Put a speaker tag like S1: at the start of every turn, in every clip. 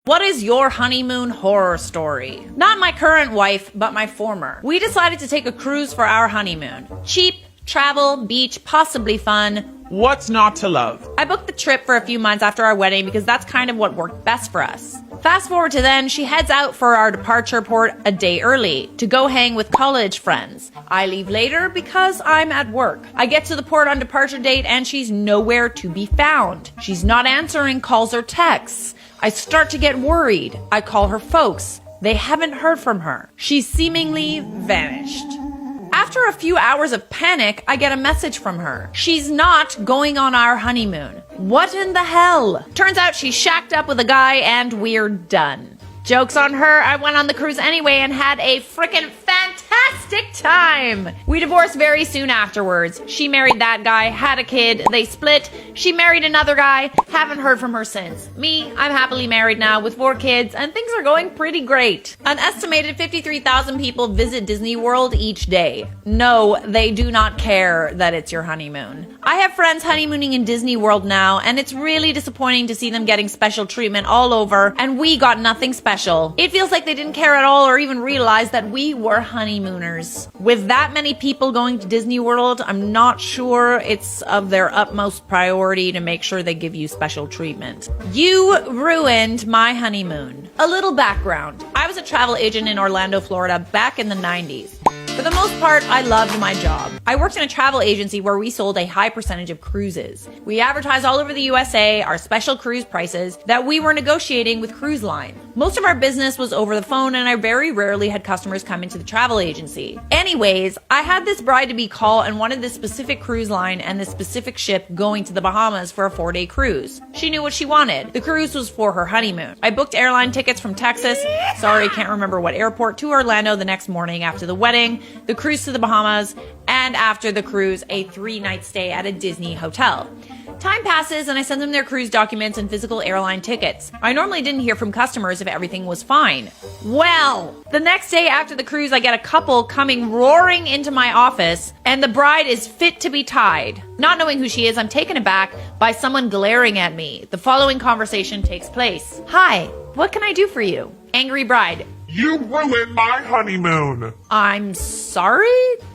S1: What is your honeymoon horror story? Not my current wife, but my former. We decided to take a cruise for our honeymoon. Cheap, travel, beach, possibly fun.
S2: What's not to love?
S1: I booked the trip for a few months after our wedding because that's kind of what worked best for us. Fast forward to then, she heads out for our departure port a day early to go hang with college friends. I leave later because I'm at work. I get to the port on departure date and she's nowhere to be found. She's not answering calls or texts. I start to get worried. I call her folks. They haven't heard from her. She's seemingly vanished. After a few hours of panic, I get a message from her. She's not going on our honeymoon. What in the hell? Turns out she's shacked up with a guy and we're done. Joke's on her, I went on the cruise anyway and had a frickin' fantastic time. We divorced very soon afterwards. She married that guy, had a kid, they split. She married another guy, haven't heard from her since. Me, I'm happily married now with 4 kids and things are going pretty great. An estimated 53,000 people visit Disney World each day. No, they do not care that it's your honeymoon. I have friends honeymooning in Disney World now and it's really disappointing to see them getting special treatment all over and we got nothing special. It feels like they didn't care at all or even realize that we were honeymooners. With that many people going to Disney World, I'm not sure it's of their utmost priority to make sure they give you special treatment. You ruined my honeymoon. A little background. I was a travel agent in Orlando, Florida back in the 90s. For the most part, I loved my job. I worked in a travel agency where we sold a high percentage of cruises. We advertised all over the USA our special cruise prices that we were negotiating with cruise line. Most of our business was over the phone and I very rarely had customers come into the travel agency. Anyways, I had this bride-to-be call and wanted this specific cruise line and this specific ship going to the Bahamas for a 4-day cruise. She knew what she wanted. The cruise was for her honeymoon. I booked airline tickets from Texas, sorry, can't remember what airport, to Orlando the next morning after the wedding, the cruise to the Bahamas, and after the cruise, a 3-night stay at a Disney hotel. Time passes and I send them their cruise documents and physical airline tickets. I normally didn't hear from customers if everything was fine. Well, the next day after the cruise, I get a couple coming roaring into my office and the bride is fit to be tied. Not knowing who she is, I'm taken aback by someone glaring at me. The following conversation takes place. Hi, what can I do for you? Angry bride.
S2: You ruined my honeymoon.
S1: I'm sorry?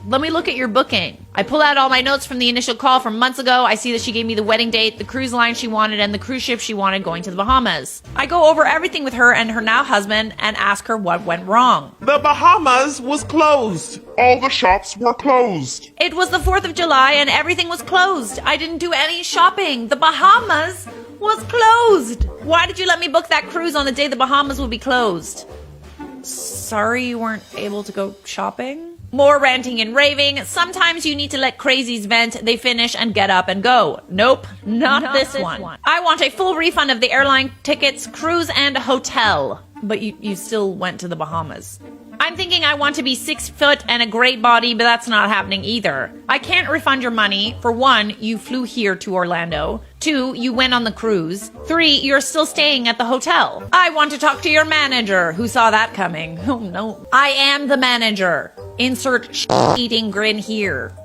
S1: Let me look at your booking. I pull out all my notes from the initial call from months ago. I see that she gave me the wedding date, the cruise line she wanted, and the cruise ship she wanted going to the Bahamas. I go over everything with her and her now husband and ask her what went wrong.
S2: The Bahamas was closed. All the shops were closed.
S1: It was the 4th of July and everything was closed. I didn't do any shopping. The Bahamas was closed. Why did you let me book that cruise on the day the Bahamas would be closed? Sorry you weren't able to go shopping? More ranting and raving. Sometimes you need to let crazies vent. They finish and get up and go. Nope, not this one. I want a full refund of the airline tickets, cruise, and hotel. But you still went to the Bahamas. I'm thinking I want to be 6 foot and a great body, but that's not happening either. I can't refund your money. For 1, you flew here to Orlando. 2, you went on the cruise. 3, you're still staying at the hotel. I want to talk to your manager. Who saw that coming? Oh no. I am the manager. Insert eating grin here.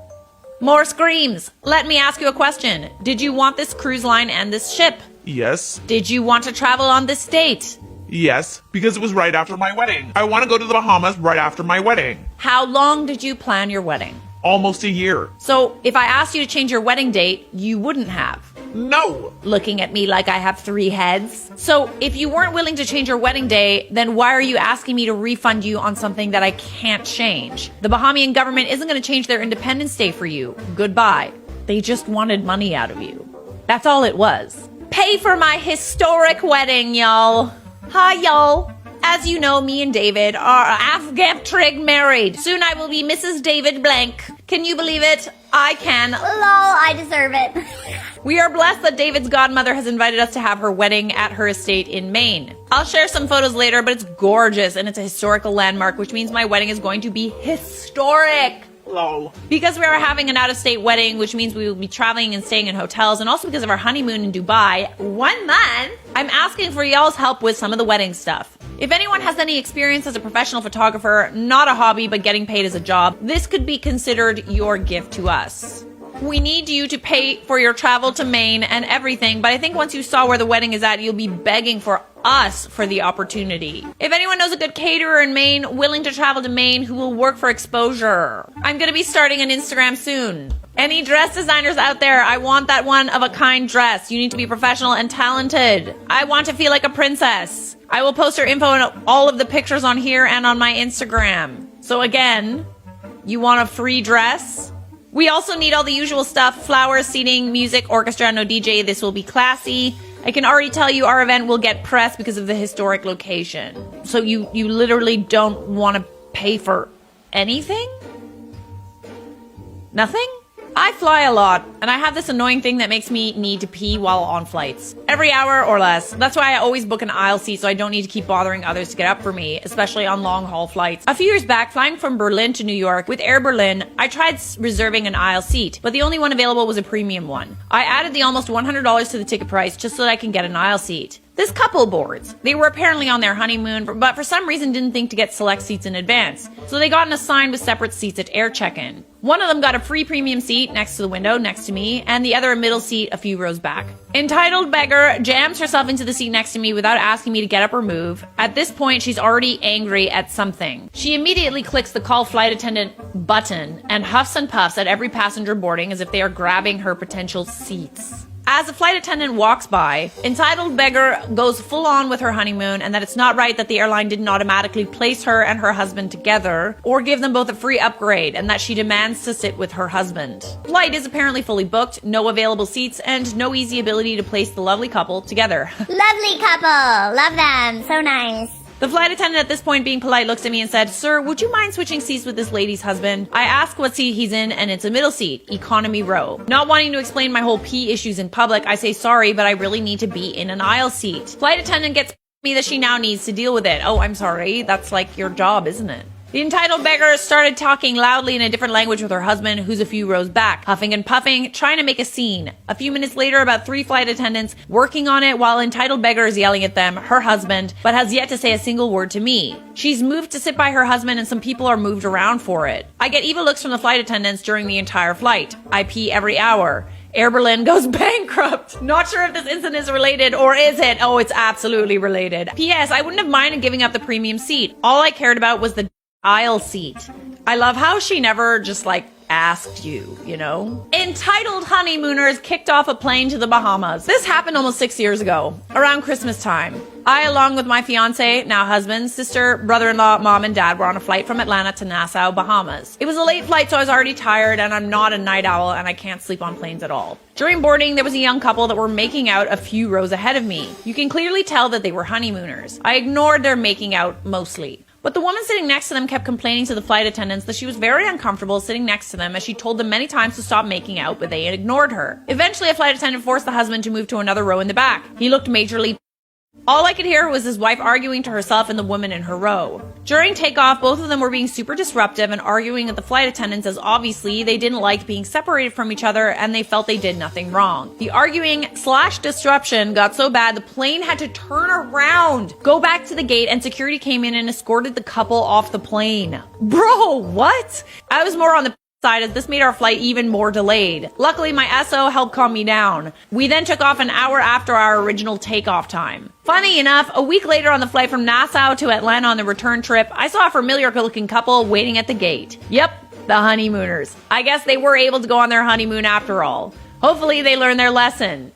S1: More screams. Let me ask you a question. Did you want this cruise line and this ship?
S2: Yes.
S1: Did you want to travel on this date?
S2: Yes, because it was right after my wedding. I want to go to the Bahamas right after my wedding.
S1: How long did you plan your wedding?
S2: Almost a year.
S1: So if I asked you to change your wedding date, you wouldn't have.
S2: No.
S1: Looking at me like I have 3 heads. So if you weren't willing to change your wedding day, then why are you asking me to refund you on something that I can't change? The Bahamian government isn't going to change their Independence Day for you. Goodbye. They just wanted money out of you. That's all it was. Pay for my historic wedding, y'all. Hi, y'all. As you know, me and David are Afghan trig married. Soon I will be Mrs. David Blank. Can you believe it? I can.
S3: Lol, I deserve it.
S1: We are blessed that David's godmother has invited us to have her wedding at her estate in Maine. I'll share some photos later, but it's gorgeous and it's a historical landmark, which means my wedding is going to be historic.
S2: Lol.
S1: Because we are having an out-of-state wedding, which means we will be traveling and staying in hotels, and also because of our honeymoon in Dubai, 1 month, I'm asking for y'all's help with some of the wedding stuff. If anyone has any experience as a professional photographer, not a hobby, but getting paid as a job, this could be considered your gift to us. We need you to pay for your travel to Maine and everything, but I think once you saw where the wedding is at, you'll be begging for us for the opportunity. If anyone knows a good caterer in Maine, willing to travel to Maine, who will work for exposure, I'm gonna be starting an Instagram soon. Any dress designers out there, I want that one-of-a-kind dress. You need to be professional and talented. I want to feel like a princess. I will post your info and all of the pictures on here and on my Instagram. So again, you want a free dress? We also need all the usual stuff: flowers, seating, music, orchestra, no DJ. This will be classy. I can already tell you our event will get press because of the historic location. So you literally don't want to pay for anything? Nothing? I fly a lot, and I have this annoying thing that makes me need to pee while on flights. Every hour or less. That's why I always book an aisle seat so I don't need to keep bothering others to get up for me, especially on long-haul flights. A few years back, flying from Berlin to New York with Air Berlin, I tried reserving an aisle seat, but the only one available was a premium one. I added the almost $100 to the ticket price just so that I can get an aisle seat. This couple boards. They were apparently on their honeymoon, but for some reason didn't think to get select seats in advance. So they got assigned with separate seats at air check-in. One of them got a free premium seat next to the window, next to me, and the other a middle seat a few rows back. Entitled beggar jams herself into the seat next to me without asking me to get up or move. At this point, she's already angry at something. She immediately clicks the call flight attendant button and huffs and puffs at every passenger boarding as if they are grabbing her potential seats. As the flight attendant walks by, entitled beggar goes full on with her honeymoon and that it's not right that the airline didn't automatically place her and her husband together or give them both a free upgrade, and that she demands to sit with her husband. Flight is apparently fully booked, no available seats, and no easy ability to place the lovely couple together.
S3: Lovely couple. Love them. So nice.
S1: The flight attendant at this point, being polite, looks at me and said, "Sir, would you mind switching seats with this lady's husband?" I ask what seat he's in, and it's a middle seat, economy row. Not wanting to explain my whole pee issues in public, I say sorry, but I really need to be in an aisle seat. Flight attendant gets me that she now needs to deal with it. Oh, I'm sorry. That's like your job, isn't it? The entitled beggar started talking loudly in a different language with her husband, who's a few rows back, huffing and puffing, trying to make a scene. A few minutes later, about 3 flight attendants working on it while entitled beggar is yelling at them, her husband, but has yet to say a single word to me. She's moved to sit by her husband and some people are moved around for it. I get evil looks from the flight attendants during the entire flight. I pee every hour. Air Berlin goes bankrupt. Not sure if this incident is related, or is it? Oh, it's absolutely related. P.S. I wouldn't have minded giving up the premium seat. All I cared about was the aisle seat. I love how she never just asked you, you know? Entitled honeymooners kicked off a plane to the Bahamas. This happened almost 6 years ago, around Christmas time. I, along with my fiance, now husband, sister, brother-in-law, mom, and dad were on a flight from Atlanta to Nassau, Bahamas. It was a late flight, so I was already tired, and I'm not a night owl, and I can't sleep on planes at all. During boarding, there was a young couple that were making out a few rows ahead of me. You can clearly tell that they were honeymooners. I ignored their making out mostly. But the woman sitting next to them kept complaining to the flight attendants that she was very uncomfortable sitting next to them, as she told them many times to stop making out, but they ignored her. Eventually, a flight attendant forced the husband to move to another row in the back. He looked majorly. All I could hear was his wife arguing to herself and the woman in her row. During takeoff, both of them were being super disruptive and arguing with the flight attendants, as obviously they didn't like being separated from each other and they felt they did nothing wrong. The arguing/disruption got so bad the plane had to turn around, go back to the gate, and security came in and escorted the couple off the plane. Bro, what? I was more on the side, as this made our flight even more delayed. Luckily, my SO helped calm me down. We then took off an hour after our original takeoff time. Funny enough, a week later on the flight from Nassau to Atlanta on the return trip, I saw a familiar-looking couple waiting at the gate. Yep, the honeymooners. I guess they were able to go on their honeymoon after all. Hopefully they learned their lesson.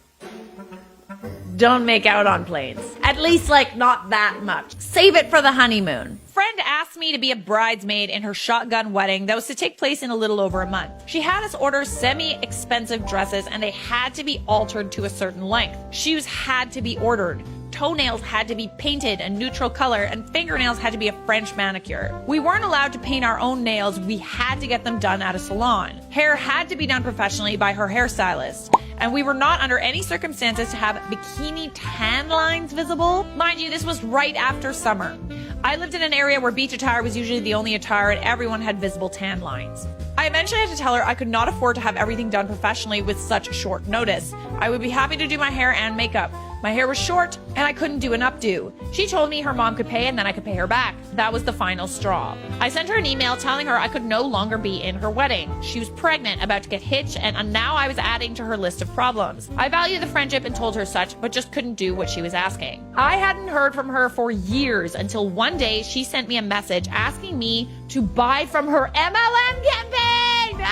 S1: Don't make out on planes. At least, not that much. Save it for the honeymoon. Friend asked me to be a bridesmaid in her shotgun wedding that was to take place in a little over a month. She had us order semi-expensive dresses, and they had to be altered to a certain length. Shoes had to be ordered. Toenails had to be painted a neutral color, and fingernails had to be a French manicure. We weren't allowed to paint our own nails. We had to get them done at a salon. Hair had to be done professionally by her hairstylist. And we were not under any circumstances to have bikini tan lines visible. Mind you, this was right after summer. I lived in an area where beach attire was usually the only attire, and everyone had visible tan lines. I eventually had to tell her I could not afford to have everything done professionally with such short notice. I would be happy to do my hair and makeup, My hair was short, and I couldn't do an updo. She told me her mom could pay and then I could pay her back. That was the final straw. I sent her an email telling her I could no longer be in her wedding. She was pregnant, about to get hitched, and now I was adding to her list of problems. I value the friendship and told her such, but just couldn't do what she was asking. I hadn't heard from her for years until one day she sent me a message asking me to buy from her MLM campaign.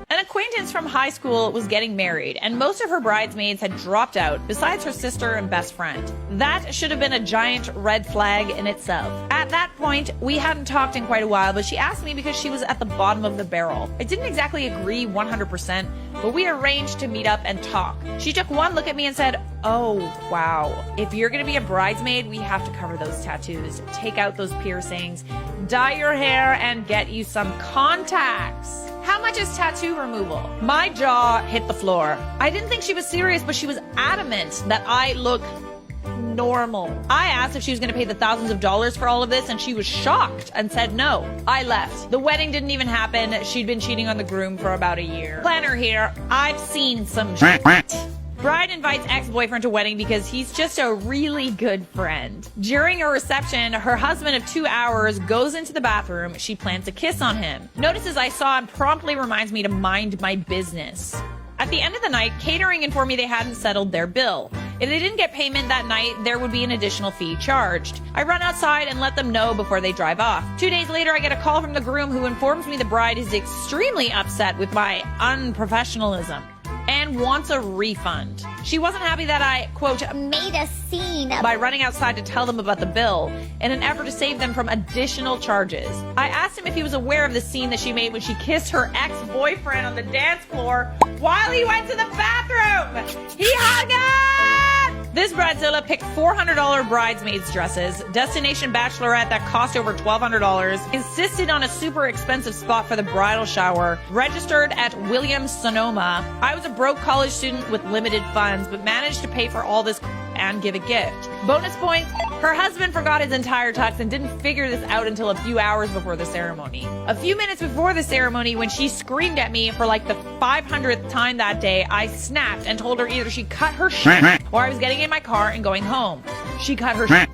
S1: An acquaintance from high school was getting married, and most of her bridesmaids had dropped out, besides her sister and best friend. That should have been a giant red flag in itself. At that point, we hadn't talked in quite a while, but she asked me because she was at the bottom of the barrel. I didn't exactly agree 100%, but we arranged to meet up and talk. She took one look at me and said, "Oh, wow. If you're gonna be a bridesmaid, we have to cover those tattoos, take out those piercings, dye your hair, and get you some contacts. How much is tattoo removal?" My jaw hit the floor. I didn't think she was serious, but she was adamant that I look normal. I asked if she was going to pay the thousands of dollars for all of this, and she was shocked and said no. I left. The wedding didn't even happen. She'd been cheating on the groom for about a year. Planner here. I've seen some shit. Bride invites ex-boyfriend to wedding because he's just a really good friend. During a reception, her husband of 2 hours goes into the bathroom. She plans a kiss on him. Notices I saw and promptly reminds me to mind my business. At the end of the night, catering informed me they hadn't settled their bill. If they didn't get payment that night, there would be an additional fee charged. I run outside and let them know before they drive off. 2 days later, I get a call from the groom who informs me the bride is extremely upset with my unprofessionalism and wants a refund. She wasn't happy that I, quote,
S3: Made a scene.
S1: by running outside to tell them about the bill in an effort to save them from additional charges. I asked him if he was aware of the scene that she made when she kissed her ex-boyfriend on the dance floor while he went to the bathroom. He hung up! This Bridezilla picked $400 bridesmaids dresses, destination bachelorette that cost over $1,200, insisted on a super expensive spot for the bridal shower, registered at Williams-Sonoma. I was a broke college student with limited funds, but managed to pay for all this and give a gift. Bonus points, her husband forgot his entire tux and didn't figure this out until a few hours before the ceremony. A few minutes before the ceremony, when she screamed at me for like the 500th time that day, I snapped and told her either she cut her shit or I was getting in my car and going home. She cut her shit.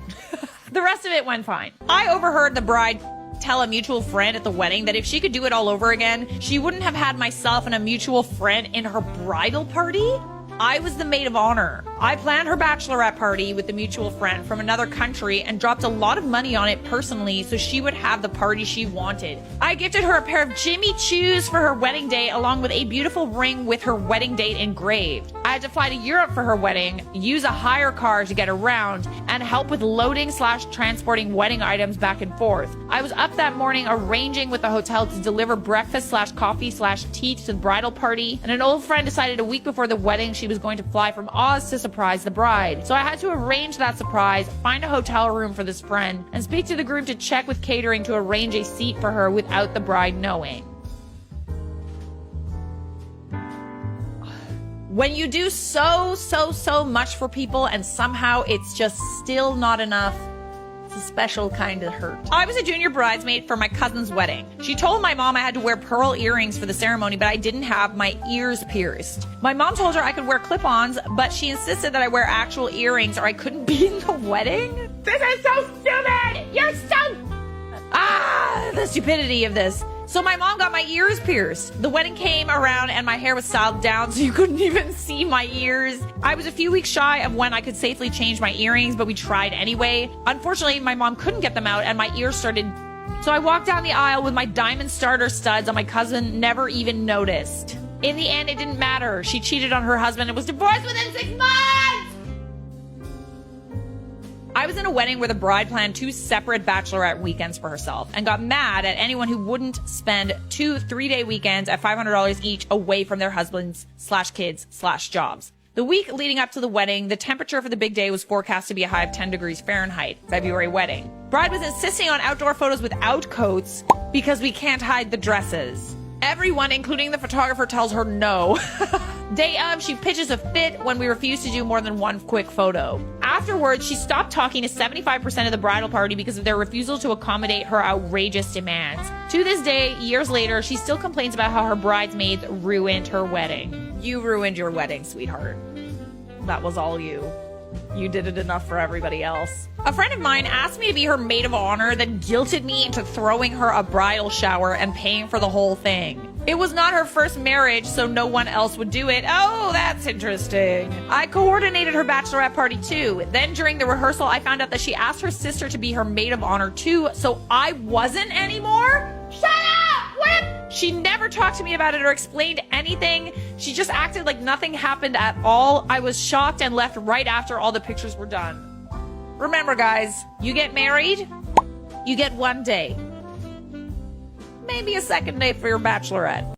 S1: The rest of it went fine. I overheard the bride tell a mutual friend at the wedding that if she could do it all over again, she wouldn't have had myself and a mutual friend in her bridal party. I was the maid of honor. I planned her bachelorette party with the mutual friend from another country and dropped a lot of money on it personally so she would have the party she wanted. I gifted her a pair of Jimmy Choos for her wedding day along with a beautiful ring with her wedding date engraved. I had to fly to Europe for her wedding, use a hire car to get around, and help with loading/transporting wedding items back and forth. I was up that morning arranging with the hotel to deliver breakfast/coffee/tea to the bridal party, and an old friend decided a week before the wedding she was going to fly from Oz to surprise the bride. So I had to arrange that surprise, find a hotel room for this friend, and speak to the groom to check with catering to arrange a seat for her without the bride knowing. When you do so much for people and somehow it's just still not enough, it's a special kind of hurt. I was a junior bridesmaid for my cousin's wedding. She told my mom I had to wear pearl earrings for the ceremony, but I didn't have my ears pierced. My mom told her I could wear clip-ons, but she insisted that I wear actual earrings or I couldn't be in the wedding. This is so stupid! You're so... the stupidity of this. So my mom got my ears pierced. The wedding came around and my hair was styled down so you couldn't even see my ears. I was a few weeks shy of when I could safely change my earrings, but we tried anyway. Unfortunately, my mom couldn't get them out and my ears started... So I walked down the aisle with my diamond starter studs and my cousin never even noticed. In the end, it didn't matter. She cheated on her husband and was divorced within 6 months! I was in a wedding where the bride planned 2 separate bachelorette weekends for herself and got mad at anyone who wouldn't spend 2 3-day weekends at $500 each away from their husbands/kids/jobs. The week leading up to the wedding, the temperature for the big day was forecast to be a high of 10 degrees Fahrenheit, February wedding. Bride was insisting on outdoor photos without coats because we can't hide the dresses. Everyone, including the photographer, tells her no. Day of, she pitches a fit when we refuse to do more than one quick photo. Afterwards, she stopped talking to 75% of the bridal party because of their refusal to accommodate her outrageous demands. To this day, years later, she still complains about how her bridesmaids ruined her wedding. You ruined your wedding, sweetheart. that was all you. You did it enough for everybody else. A friend of mine asked me to be her maid of honor, then guilted me into throwing her a bridal shower and paying for the whole thing. It was not her first marriage, so no one else would do it. Oh, that's interesting. I coordinated her bachelorette party too. Then during the rehearsal, I found out that she asked her sister to be her maid of honor too, so I wasn't anymore? Shut up! What? She never talked to me about it or explained anything. She just acted like nothing happened at all. I was shocked and left right after all the pictures were done. Remember, guys, you get married, you get one day. Maybe a second day for your bachelorette.